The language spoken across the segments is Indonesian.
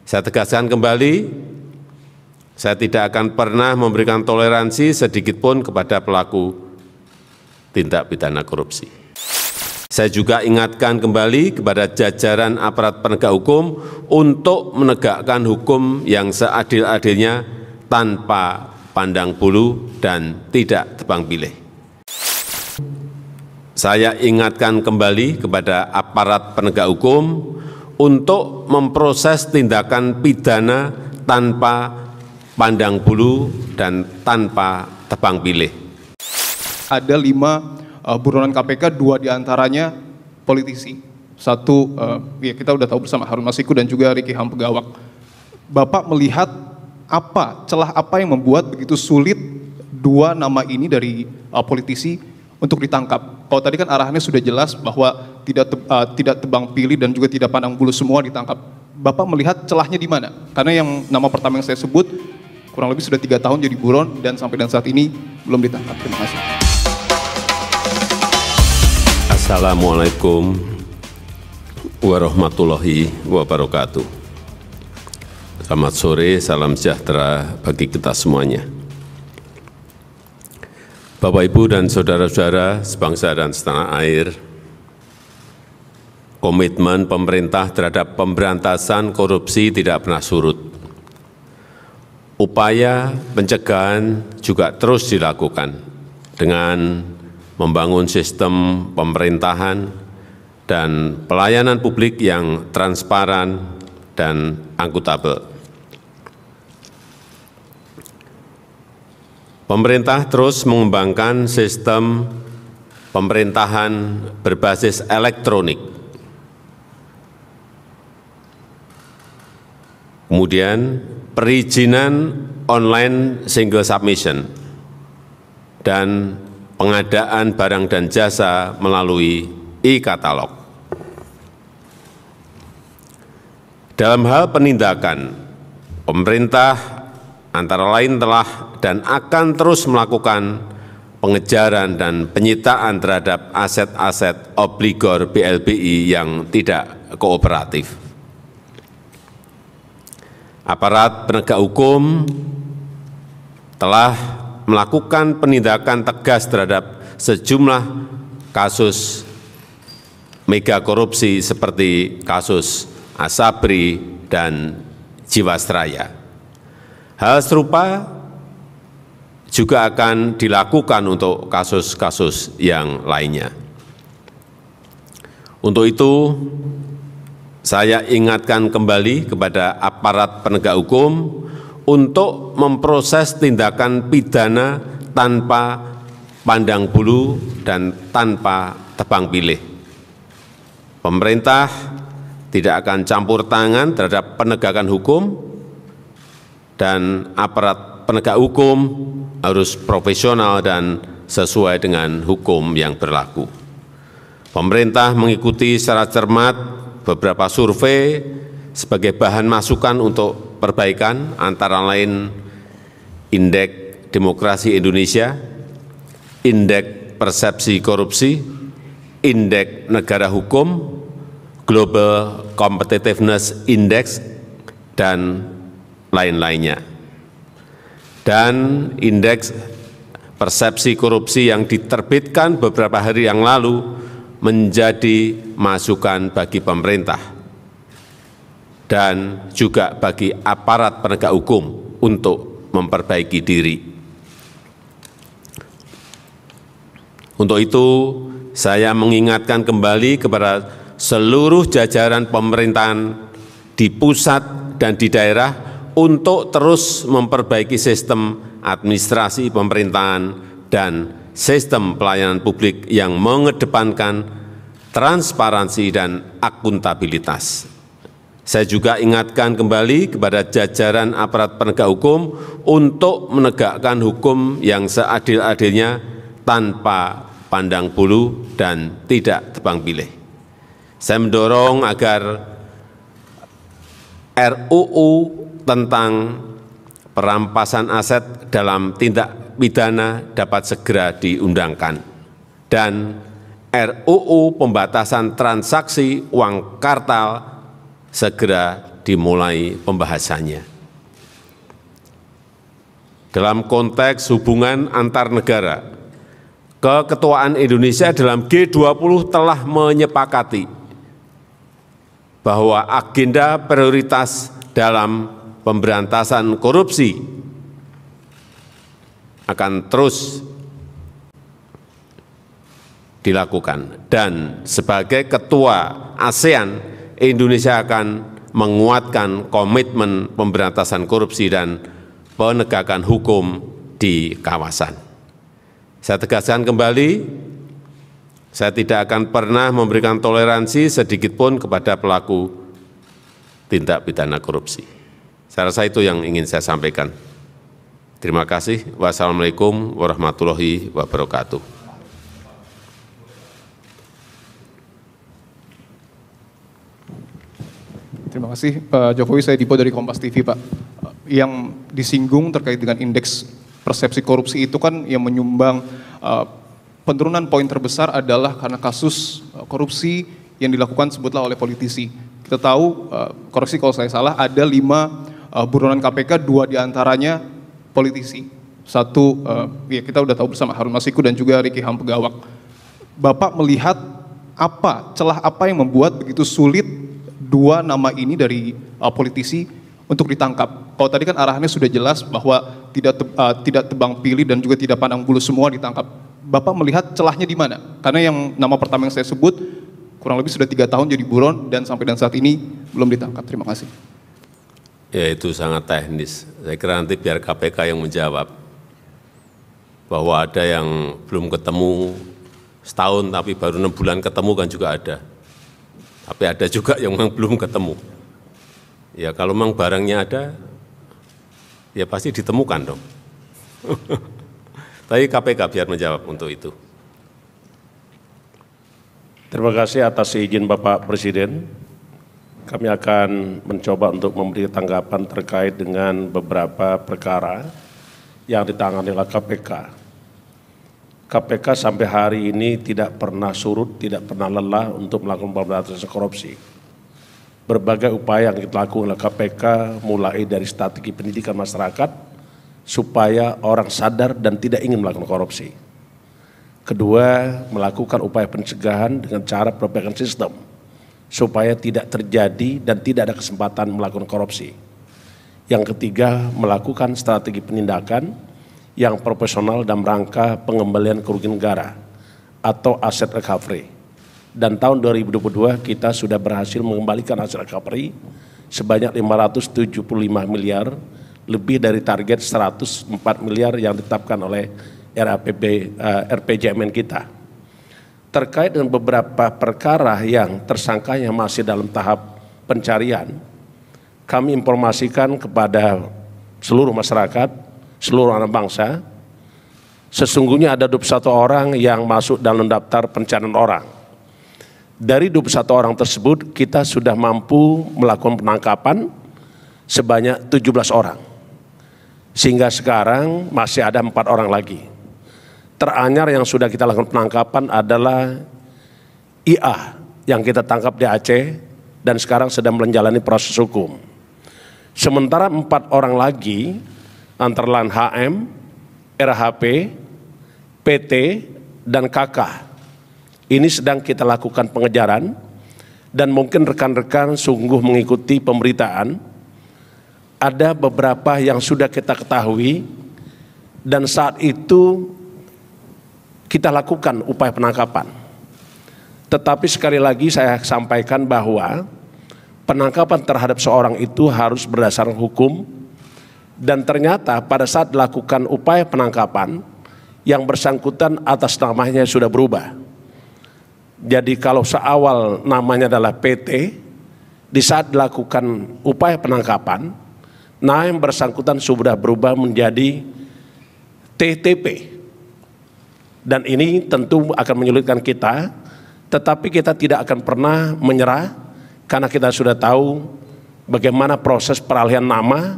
Saya tegaskan kembali, saya tidak akan pernah memberikan toleransi sedikitpun kepada pelaku tindak pidana korupsi. Saya juga ingatkan kembali kepada jajaran aparat penegak hukum untuk menegakkan hukum yang seadil-adilnya tanpa pandang bulu dan tidak tebang pilih. Saya ingatkan kembali kepada aparat penegak hukum untuk memproses tindakan pidana tanpa pandang bulu dan tanpa tebang pilih. Ada 5 buronan KPK, 2 diantaranya politisi. Satu, ya kita udah tahu bersama, Harun Masiku dan juga Riki Hampegawak. Bapak melihat celah apa yang membuat begitu sulit 2 nama ini dari politisi untuk ditangkap? Kalau tadi kan arahannya sudah jelas bahwa tidak tebang pilih dan juga tidak pandang bulu, semua ditangkap. Bapak melihat celahnya di mana? Karena yang nama pertama yang saya sebut kurang lebih sudah 3 tahun jadi buron dan sampai dan saat ini belum ditangkap. Terima kasih. Assalamualaikum warahmatullahi wabarakatuh. Selamat sore, salam sejahtera bagi kita semuanya. Bapak, Ibu, dan saudara-saudara sebangsa dan setanah air, komitmen pemerintah terhadap pemberantasan korupsi tidak pernah surut. Upaya pencegahan juga terus dilakukan dengan membangun sistem pemerintahan dan pelayanan publik yang transparan dan akuntabel. Pemerintah terus mengembangkan sistem pemerintahan berbasis elektronik. Kemudian perizinan online single submission dan pengadaan barang dan jasa melalui e-katalog. Dalam hal penindakan, pemerintah antara lain telah dan akan terus melakukan pengejaran dan penyitaan terhadap aset-aset obligor BLBI yang tidak kooperatif. Aparat penegak hukum telah melakukan penindakan tegas terhadap sejumlah kasus mega korupsi seperti kasus Asabri dan Jiwasraya. Hal serupa juga akan dilakukan untuk kasus-kasus yang lainnya. Untuk itu, saya ingatkan kembali kepada aparat penegak hukum untuk memproses tindakan pidana tanpa pandang bulu dan tanpa tebang pilih. Pemerintah tidak akan campur tangan terhadap penegakan hukum, dan aparat penegak hukum harus profesional dan sesuai dengan hukum yang berlaku. Pemerintah mengikuti secara cermat beberapa survei sebagai bahan masukan untuk perbaikan, antara lain Indeks Demokrasi Indonesia, Indeks Persepsi Korupsi, Indeks Negara Hukum, Global Competitiveness Index, dan lain-lainnya. Dan indeks persepsi korupsi yang diterbitkan beberapa hari yang lalu menjadi masukan bagi pemerintah dan juga bagi aparat penegak hukum untuk memperbaiki diri. Untuk itu, saya mengingatkan kembali kepada seluruh jajaran pemerintahan di pusat dan di daerah untuk terus memperbaiki sistem administrasi pemerintahan dan sistem pelayanan publik yang mengedepankan transparansi dan akuntabilitas. Saya juga ingatkan kembali kepada jajaran aparat penegak hukum untuk menegakkan hukum yang seadil-adilnya tanpa pandang bulu dan tidak tebang pilih. Saya mendorong agar RUU tentang perampasan aset dalam tindak pidana dapat segera diundangkan, dan RUU pembatasan transaksi uang kartal segera dimulai pembahasannya. Dalam konteks hubungan antar negara, keketuaan Indonesia dalam G20 telah menyepakati bahwa agenda prioritas dalam pemberantasan korupsi akan terus dilakukan, dan sebagai ketua ASEAN, Indonesia akan menguatkan komitmen pemberantasan korupsi dan penegakan hukum di kawasan. Saya tegaskan kembali, saya tidak akan pernah memberikan toleransi sedikitpun kepada pelaku tindak pidana korupsi. Saya rasa itu yang ingin saya sampaikan. Terima kasih. Wassalamualaikum warahmatullahi wabarakatuh. Terima kasih Pak Jokowi. Saya Dipo dari Kompas TV, Pak. Yang disinggung terkait dengan indeks persepsi korupsi itu kan yang menyumbang penurunan poin terbesar adalah karena kasus korupsi yang dilakukan sebutlah oleh politisi. Kita tahu, koreksi kalau saya salah, ada 5 buronan KPK, 2 diantaranya politisi. Satu, ya kita udah tahu bersama, Harun Masiku dan juga Ricky Hampegawak. Bapak melihat celah apa yang membuat begitu sulit 2 nama ini dari politisi untuk ditangkap? Kalau tadi kan arahannya sudah jelas bahwa tidak tebang pilih dan juga tidak pandang bulu, semua ditangkap. Bapak melihat celahnya di mana? Karena yang nama pertama yang saya sebut kurang lebih sudah 3 tahun jadi buron dan sampai dan saat ini belum ditangkap. Terima kasih. Ya, itu sangat teknis. Saya kira nanti biar KPK yang menjawab. Bahwa ada yang belum ketemu setahun tapi baru 6 bulan ketemu kan juga ada. Tapi ada juga yang memang belum ketemu. Ya kalau memang barangnya ada, ya pasti ditemukan dong. Tapi KPK biar menjawab untuk itu. Terima kasih atas izin Bapak Presiden. Kami akan mencoba untuk memberi tanggapan terkait dengan beberapa perkara yang ditangani oleh KPK. KPK sampai hari ini tidak pernah surut, tidak pernah lelah untuk melakukan pemberantasan korupsi. Berbagai upaya yang kita lakukan oleh KPK mulai dari strategi pendidikan masyarakat supaya orang sadar dan tidak ingin melakukan korupsi. Kedua, melakukan upaya pencegahan dengan cara perbaikan sistem supaya tidak terjadi dan tidak ada kesempatan melakukan korupsi. Yang ketiga, melakukan strategi penindakan yang profesional dalam rangka pengembalian kerugian negara atau aset recovery. Dan tahun 2022 kita sudah berhasil mengembalikan aset recovery sebanyak 575 miliar, lebih dari target 104 miliar yang ditetapkan oleh RPJMN kita. Terkait dengan beberapa perkara yang tersangkanya masih dalam tahap pencarian, kami informasikan kepada seluruh masyarakat, seluruh anak bangsa, sesungguhnya ada 21 orang yang masuk dalam daftar pencarian orang. Dari 21 orang tersebut kita sudah mampu melakukan penangkapan sebanyak 17 orang. Sehingga sekarang masih ada 4 orang lagi. Teranyar yang sudah kita lakukan penangkapan adalah IA yang kita tangkap di Aceh dan sekarang sedang menjalani proses hukum. Sementara 4 orang lagi antara lain HM, RHP, PT, dan KK. Ini sedang kita lakukan pengejaran dan mungkin rekan-rekan sungguh mengikuti pemberitaan. Ada beberapa yang sudah kita ketahui dan saat itu kita lakukan upaya penangkapan. Tetapi sekali lagi saya sampaikan bahwa penangkapan terhadap seorang itu harus berdasarkan hukum, dan ternyata pada saat dilakukan upaya penangkapan yang bersangkutan atas namanya sudah berubah. Jadi kalau seawal namanya adalah PT, di saat dilakukan upaya penangkapan, nah yang bersangkutan sudah berubah menjadi TTP. Dan ini tentu akan menyulitkan kita, tetapi kita tidak akan pernah menyerah karena kita sudah tahu bagaimana proses peralihan nama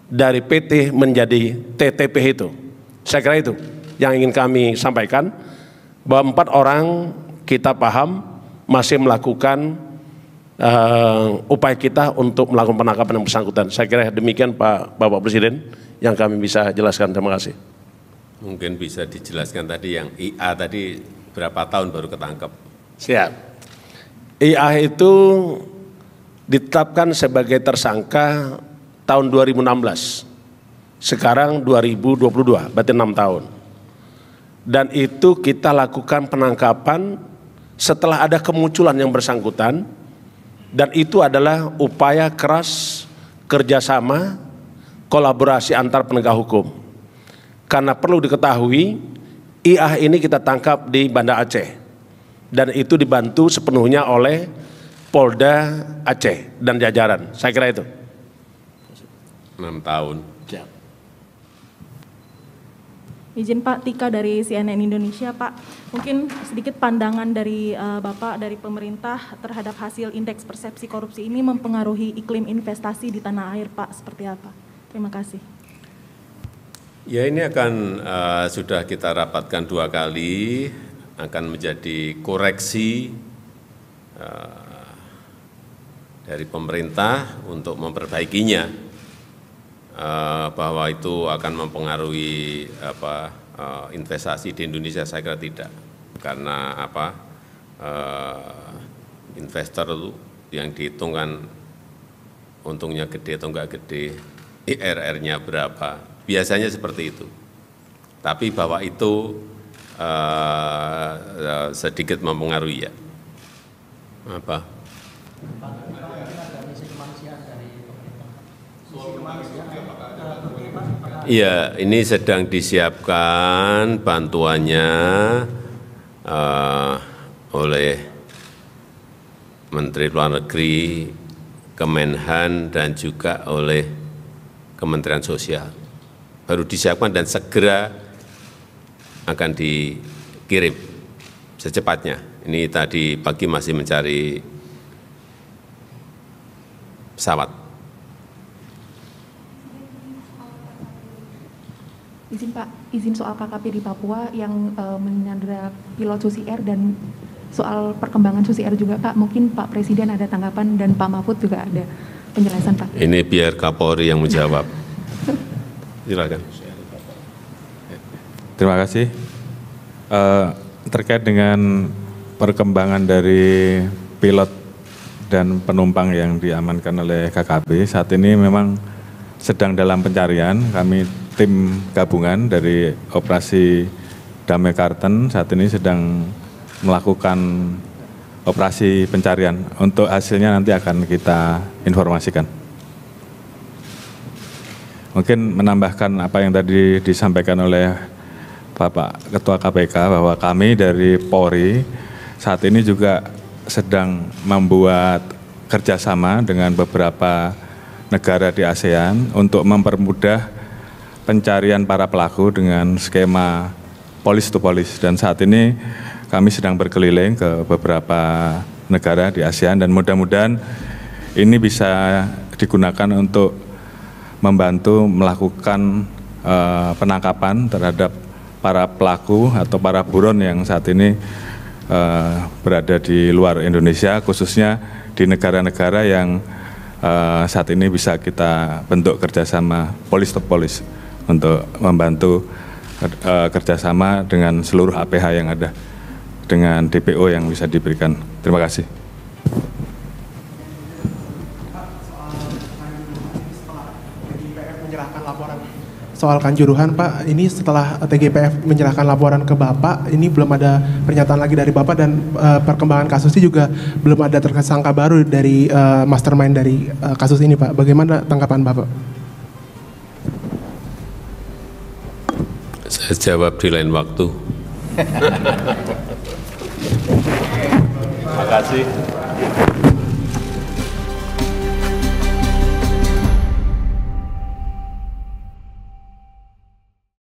dari PT menjadi TTP itu. Saya kira itu yang ingin kami sampaikan, bahwa 4 orang kita paham masih melakukan upaya kita untuk melakukan penangkapan yang bersangkutan. Saya kira demikian Bapak Presiden yang kami bisa jelaskan. Terima kasih. Mungkin bisa dijelaskan tadi yang IA tadi berapa tahun baru ketangkep? Siap. IA itu ditetapkan sebagai tersangka tahun 2016. Sekarang 2022, berarti 6 tahun. Dan itu kita lakukan penangkapan setelah ada kemunculan yang bersangkutan, dan itu adalah upaya keras kerjasama kolaborasi antar penegak hukum. Karena perlu diketahui, IA ini kita tangkap di Banda Aceh, dan itu dibantu sepenuhnya oleh Polda Aceh dan jajaran. Saya kira itu. 6 tahun. Siap. Izin Pak, Tika dari CNN Indonesia. Pak, mungkin sedikit pandangan dari Bapak, dari pemerintah terhadap hasil indeks persepsi korupsi ini mempengaruhi iklim investasi di tanah air, Pak, seperti apa? Terima kasih. Ya, ini akan sudah kita rapatkan 2 kali, akan menjadi koreksi dari pemerintah untuk memperbaikinya. Bahwa itu akan mempengaruhi investasi di Indonesia, saya kira tidak, karena investor itu yang dihitung kan untungnya gede atau enggak gede, IRR-nya berapa, biasanya seperti itu. Tapi bahwa itu sedikit mempengaruhi ya. Iya, ini sedang disiapkan bantuannya oleh Menteri Luar Negeri, Kemenhan, dan juga oleh Kementerian Sosial. Baru disiapkan dan segera akan dikirim secepatnya. Ini tadi pagi masih mencari pesawat. Izin Pak, izin soal KKP di Papua yang menyandera pilot Susi Air dan soal perkembangan Susi Air juga Pak, mungkin Pak Presiden ada tanggapan dan Pak Mahfud juga ada penjelasan Pak. Ini biar Kapolri yang menjawab. Silakan. Terima kasih. Terkait dengan perkembangan dari pilot dan penumpang yang diamankan oleh KKP, saat ini memang sedang dalam pencarian. Kami tim gabungan dari operasi Damai Karten saat ini sedang melakukan operasi pencarian. Untuk hasilnya nanti akan kita informasikan. Mungkin menambahkan apa yang tadi disampaikan oleh Bapak Ketua KPK bahwa kami dari Polri saat ini juga sedang membuat kerjasama dengan beberapa negara di ASEAN untuk mempermudah pencarian para pelaku dengan skema police to police, dan saat ini kami sedang berkeliling ke beberapa negara di ASEAN dan mudah-mudahan ini bisa digunakan untuk membantu melakukan penangkapan terhadap para pelaku atau para buron yang saat ini berada di luar Indonesia, khususnya di negara-negara yang saat ini bisa kita bentuk kerjasama police to police untuk membantu kerjasama dengan seluruh APH yang ada, dengan DPO yang bisa diberikan. Terima kasih. Soal Kanjuruhan Pak, ini setelah TGPF menyerahkan laporan ke Bapak, ini belum ada pernyataan lagi dari Bapak dan perkembangan kasusnya juga belum ada tersangka baru dari mastermind dari kasus ini Pak. Bagaimana tanggapan Bapak? Saya jawab di lain waktu. Terima kasih.